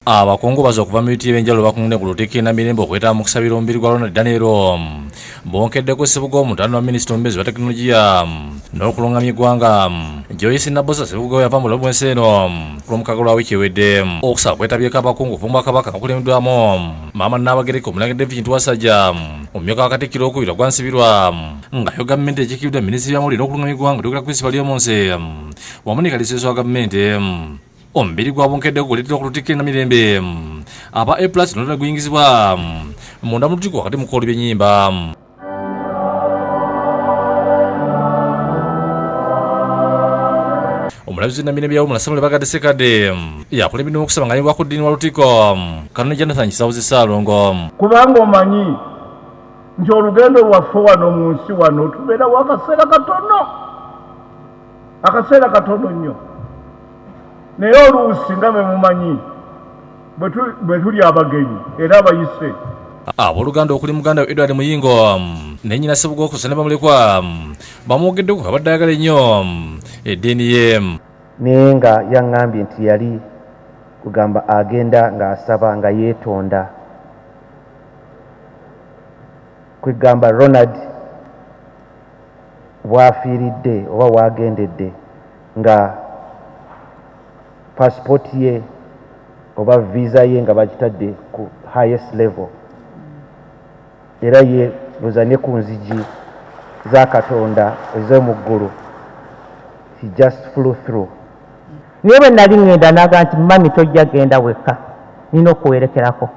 Abakungu baza okuva mu biti ebyenjawulo bakungude ku Lutikki Namirembe okwetaba mu kusabira omubiri gwa Ronald Daniel bonkeddeko Ssebuga omutanda wa minisita omubezi wa tekinologiya n'okulungamya eggwanga Joyce Nabbosa Ssebuga yava mu lobwensi eno ku Lwomukaga lwa wiiki ewedde okusaba kwetabyeko abakungu okuva mu Bwakabaka nga kulembeddwamu Maama Nnaabagereka Omulangira David Ntwasajja omumyuka wa Katikkiro okubiri gwa Nsibirwa nga yo gavumenti ekikiridde minisitiri y'amawulire n'okulungamya eggwanga Dr. Chris Balyomonse wamu ne kaliisiso wa gavumenti omubiri gwa bonkeddeko guleetedwa ku Lutikki Namirembe aba A+ n'olulala guyingizibwa munda mu Lutikki wakati mu kkoolo by'ennyimba. Omulabizi Namirembe yawo Samuel Bagadde Ssekadde yakulembedde okusaba nga ayibwa ku ddiini wa Lutikko Kanoni Jonathan Kisawuzi Ssaalongo. Kubanga omanyi nti olugendo lwaffe wano mu nsi wano tubeerawo akaseera katono nnyo. Naye oluusi nga bwe mumanyi bwe tuli abagenyi era abayise abooluganda okuli muganda we Edward Muyingo ne nnyina Ssebuga okusa ne bamulekwa bamwogeddeko abadde ayagala ennyo eddiini ye. Naye nga yaŋŋambye nti yali kugamba agenda ng'asaba nga yeetonda kwegamba Ronald bw'afiiridde oba waagendedde nga passport ye oba visa ye nga bagitadde ku highest level era ye buza ne ku nzigi za Katonda ez'omu ggulu, he just flew through. Niye bwe nali ŋŋenda naga nti mami tojja genda wekka, nina okuwerekerako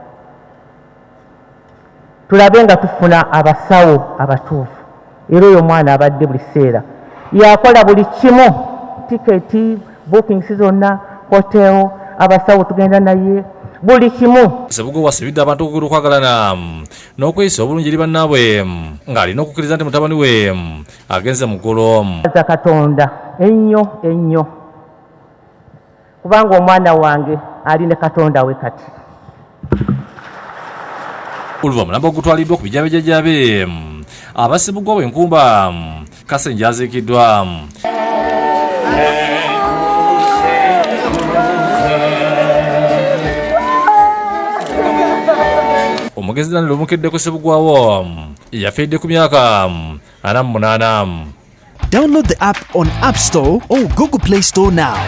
tulabe nga tufuna abasawo abatuufu. Era oyo omwana abadde buli sseera yakola buli kimu, tiketi bookings zonna, hotel, abasawo tugenda naye buli kimu. Ssebuga wasabidde abantu okugula okwagalana n'okweyisa obulungi eri bannaabwe ng'alina okukkiriza nti mutabani we agenze mu ggulu. Aza Katonda ennyo kubanga omwana wange ali ne Katonda we kati. Oluvannyuma namba ogutwaliddwa ku bijabejjajjabe aba Ssebuga bw'enkumba Kasenje aziikiddwa. Omugezi Daniel omukeddeko Ssebuga wo yafiiridde ku myaka 48. Download the app on App Store or Google Play Store now.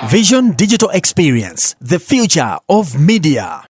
Vision Digital Experience, the future of media.